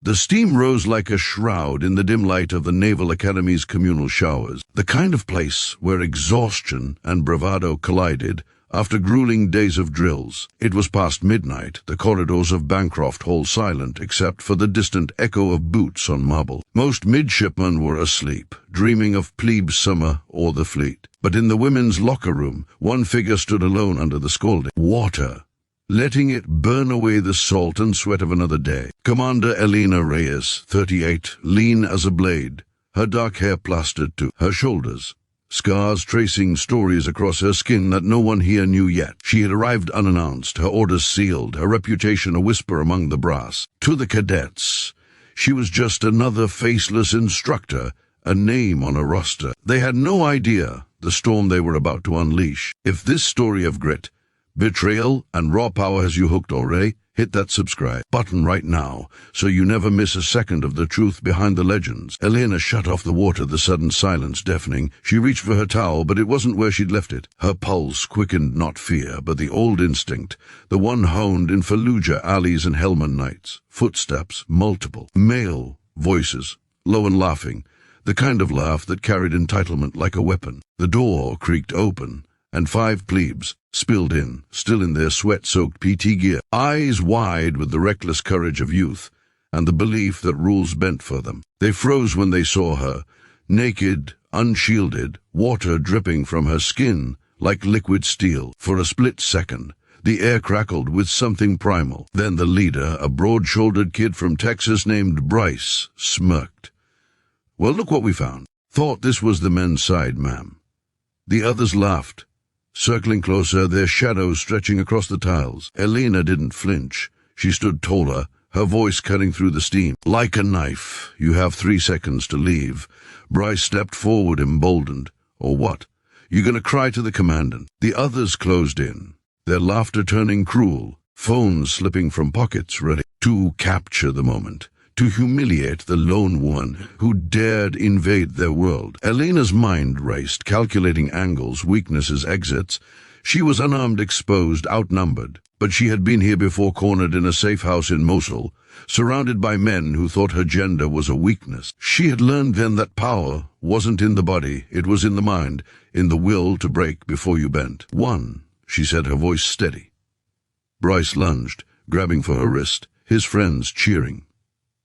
The steam rose like a shroud in the dim light of the Naval Academy's communal showers, the kind of place where exhaustion and bravado collided after grueling days of drills. It was past midnight, the corridors of Bancroft Hall silent except for the distant echo of boots on marble. Most midshipmen were asleep, dreaming of plebe summer or the fleet. But in the women's locker room, one figure stood alone under the scalding water, letting it burn away the salt and sweat of another day. Commander Elena Reyes, 38, lean as a blade, her dark hair plastered to her shoulders, scars tracing stories across her skin that no one here knew yet. She had arrived unannounced, her orders sealed, her reputation a whisper among the brass. To the cadets, she was just another faceless instructor, a name on a roster. They had no idea the storm they were about to unleash. If this story of grit, betrayal, and raw power has you hooked already, hit that subscribe button right now so you never miss a second of the truth behind the legends. Elena shut off the water, the sudden silence deafening. She reached for her towel, but it wasn't where she'd left it. Her pulse quickened not fear, but the old instinct, the one honed in Fallujah alleys and Helmand nights. Footsteps, multiple. Male voices, low and laughing, the kind of laugh that carried entitlement like a weapon. The door creaked open, and 5 plebes spilled in, still in their sweat-soaked PT gear, eyes wide with the reckless courage of youth and the belief that rules bent for them. They froze when they saw her, naked, unshielded, water dripping from her skin like liquid steel. For a split second, the air crackled with something primal. Then the leader, a broad-shouldered kid from Texas named Bryce, smirked. "Well, look what we found. Thought this was the men's side, ma'am." The others laughed, circling closer, their shadows stretching across the tiles. Elena didn't flinch. She stood taller, her voice cutting through the steam. "Like a knife. You have 3 seconds to leave." Bryce stepped forward, emboldened. "Or what? You gonna cry to the commandant?" The others closed in, their laughter turning cruel, phones slipping from pockets, ready to capture the moment, to humiliate the lone one who dared invade their world. Elena's mind raced, calculating angles, weaknesses, exits. She was unarmed, exposed, outnumbered, but she had been here before, cornered in a safe house in Mosul, surrounded by men who thought her gender was a weakness. She had learned then that power wasn't in the body, it was in the mind, in the will to break before you bent. "One," she said, her voice steady. Bryce lunged, grabbing for her wrist, his friends cheering.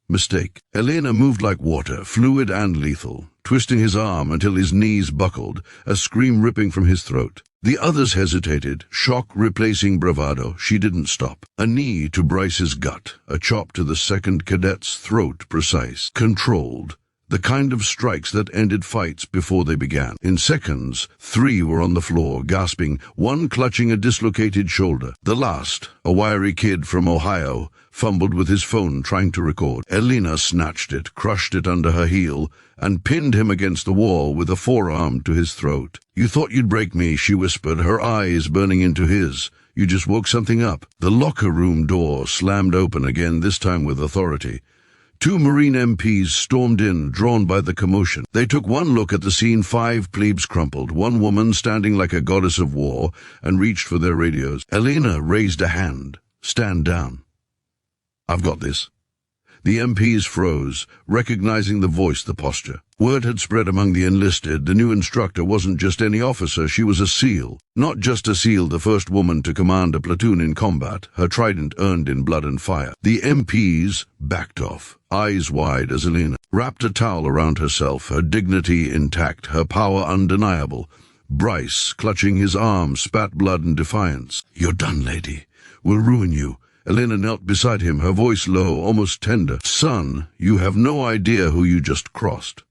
Mistake. Elena moved like water, fluid and lethal, twisting his arm until his knees buckled, a scream ripping from his throat. The others hesitated, shock replacing bravado. She didn't stop. A knee to Bryce's gut, a chop to the second cadet's throat, precise, controlled, the kind of strikes that ended fights before they began. In seconds, 3 were on the floor, gasping, one clutching a dislocated shoulder. The last, a wiry kid from Ohio, fumbled with his phone trying to record. Elena snatched it, crushed it under her heel, and pinned him against the wall with a forearm to his throat. "You thought you'd break me," she whispered, her eyes burning into his. "You just woke something up." The locker room door slammed open again, this time with authority. 2 Marine MPs stormed in, drawn by the commotion. They took one look at the scene. 5 plebes crumpled, one woman standing like a goddess of war, and reached for their radios. Elena raised a hand. "Stand down." "I've got this." The MPs froze, recognizing the voice, the posture. Word had spread among the enlisted. The new instructor wasn't just any officer, she was a SEAL. Not just a SEAL, the first woman to command a platoon in combat, her trident earned in blood and fire. The MPs backed off, eyes wide as Elena wrapped a towel around herself, her dignity intact, her power undeniable. Bryce, clutching his arm, spat blood and defiance. "You're done, lady. We'll ruin you." Elena knelt beside him, her voice low, almost tender. "Son, you have no idea who you just crossed."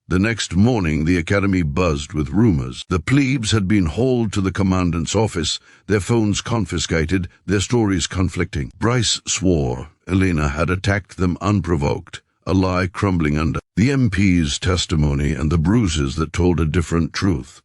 The next morning the academy buzzed with rumors. The plebes had been hauled to the commandant's office, their phones confiscated, their stories conflicting. Bryce swore Elena had attacked them unprovoked, a lie crumbling under the MP's testimony and the bruises that told a different truth.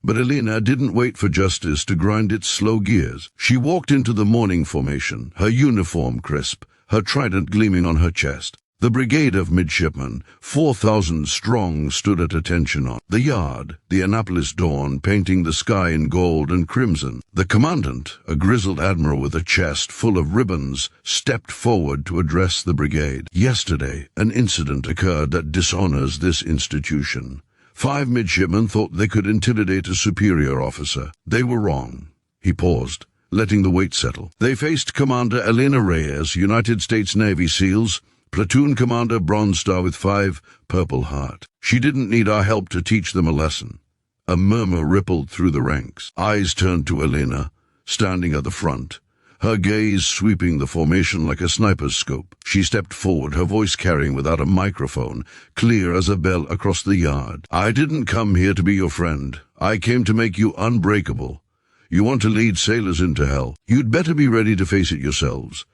But Elena didn't wait for justice to grind its slow gears. She walked into the morning formation, her uniform crisp, her trident gleaming on her chest. The brigade of midshipmen, 4,000 strong, stood at attention on the yard, the Annapolis dawn painting the sky in gold and crimson. The commandant, a grizzled admiral with a chest full of ribbons, stepped forward to address the brigade. Yesterday, an incident occurred that dishonors this institution. 5 midshipmen thought they could intimidate a superior officer. They were wrong. He paused, letting the weight settle. They faced Commander Elena Reyes, United States Navy SEALs, Platoon Commander Bronze Star with 5, Purple Heart. She didn't need our help to teach them a lesson. A murmur rippled through the ranks. Eyes turned to Elena, standing at the front, her gaze sweeping the formation like a sniper's scope. She stepped forward, her voice carrying without a microphone, clear as a bell across the yard. I didn't come here to be your friend. I came to make you unbreakable. You want to lead sailors into hell. You'd better be ready to face it yourselves.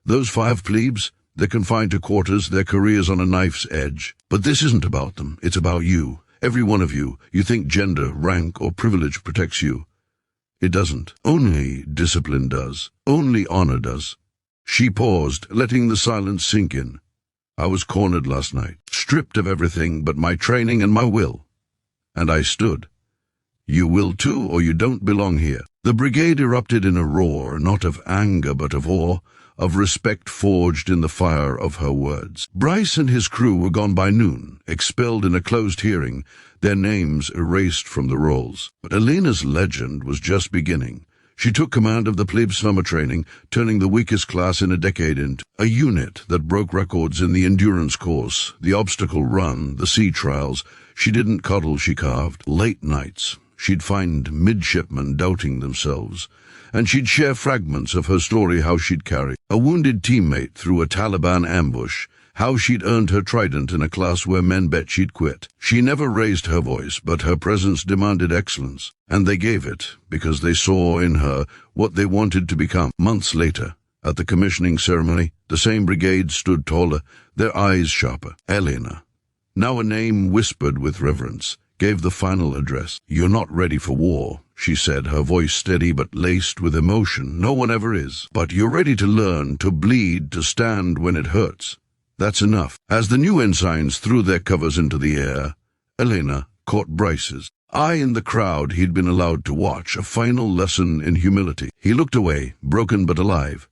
Those 5 plebes, they're confined to quarters, their careers on a knife's edge. But this isn't about them. It's about you. Every one of you. You think gender, rank, or privilege protects you. It doesn't. Only discipline does. Only honor does. She paused, letting the silence sink in. I was cornered last night, stripped of everything but my training and my will. And I stood. You will too, or you don't belong here. The brigade erupted in a roar, not of anger but of awe, of respect forged in the fire of her words. Bryce and his crew were gone by noon, expelled in a closed hearing, their names erased from the rolls. But Elena's legend was just beginning. She took command of the plebe summer training, turning the weakest class in a decade into a unit that broke records in the endurance course, the obstacle run, the sea trials. She didn't coddle, she carved. Late nights, she'd find midshipmen doubting themselves, and she'd share fragments of her story, how she'd carry a wounded teammate through a Taliban ambush, how she'd earned her trident in a class where men bet she'd quit. She never raised her voice, but her presence demanded excellence, and they gave it because they saw in her what they wanted to become. Months later, at the commissioning ceremony, the same brigade stood taller, their eyes sharper. Elena, now a name whispered with reverence, gave the final address. You're not ready for war, she said, her voice steady but laced with emotion. No one ever is. But you're ready to learn, to bleed, to stand when it hurts. That's enough. As the new ensigns threw their covers into the air, Elena caught Bryce's eye in the crowd he'd been allowed to watch, a final lesson in humility. He looked away, broken but alive,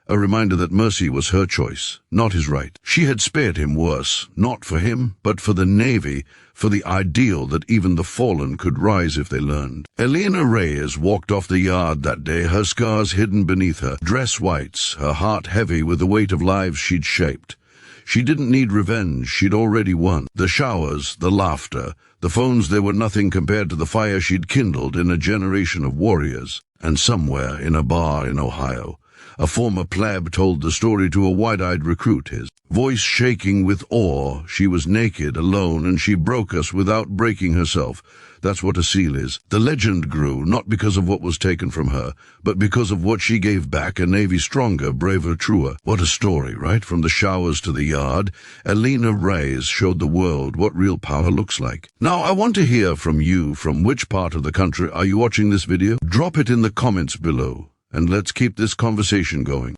a reminder that mercy was her choice, not his right. She had spared him worse, not for him, but for the Navy, for the ideal that even the fallen could rise if they learned. Elena Reyes walked off the yard that day, her scars hidden beneath her, dress whites, her heart heavy with the weight of lives she'd shaped. She didn't need revenge, she'd already won. The showers, the laughter, the phones, they were nothing compared to the fire she'd kindled in a generation of warriors. And somewhere in a bar in Ohio, a former pleb told the story to a wide-eyed recruit, his voice shaking with awe. She was naked, alone, and she broke us without breaking herself. That's what a SEAL is. The legend grew, not because of what was taken from her, but because of what she gave back, a Navy stronger, braver, truer. What a story, right? From the showers to the yard, Elena Reyes showed the world what real power looks like. Now, I want to hear from you. From which part of the country are you watching this video? Drop it in the comments below, and let's keep this conversation going.